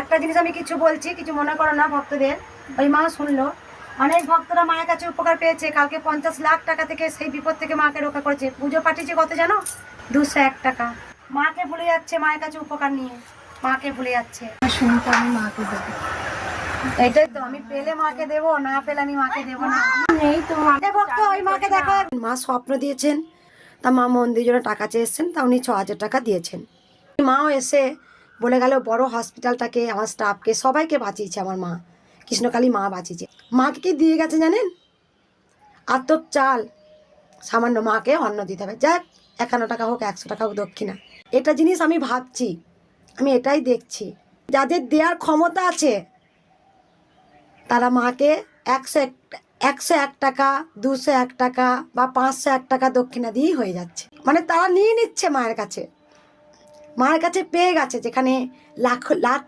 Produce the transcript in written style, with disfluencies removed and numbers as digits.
একটা জিনিস আমি কিছু বলছি, কিছু মনে করো না ভক্তদের। ওই মা শুনলো, অনেক ভক্তরা মায়ের কাছে উপকার পেয়েছে। কালকে 50 লাখ টাকা থেকে সেই বিপদ থেকে মাকে রক্ষা করেছে। পুজো পাঠিয়েছে কত জানো? 201 টাকা। মাকে ভুলে যাচ্ছে মায়ের কাছে উপকার নিয়ে, মাকে ভুলে যাচ্ছে। শুনতে আমি মাকে দেবো। এটাই তো, আমি পেলে মাকে দেবো, না পেলে আমি মাকে দেবো না। নেই তো আরে ভক্ত, ওই মাকে দেখো। মা স্বপ্ন দিয়েছেন, তা মা মন্দির জন্য টাকা চেয়েছেন, তা উনি 6,000 টাকা দিয়েছেন। মাও এসে বলে গেল বড় হসপিটালটাকে, আমার স্টাফকে সবাইকে বাঁচিয়েছে আমার মা। কৃষ্ণকালী মা বাঁচিয়েছে। মাকে কি দিয়ে গেছে জানেন? আত্ম চাল, সামান্য মাকে অন্ন দিতে হবে। যাক, 51 টাকা হোক, 100 টাকা হোক দক্ষিণা। এটা জিনিস আমি ভাবছি, আমি এটাই দেখছি, যাদের দেওয়ার ক্ষমতা আছে তারা মাকে 101 টাকা, 201 টাকা বা 501 টাকা দক্ষিণা দিয়েই হয়ে যাচ্ছে। মানে তারা নিয়ে নিচ্ছে মায়ের কাছে, মায়ের কাছে পেয়ে গেছে, যেখানে লাখ লাখ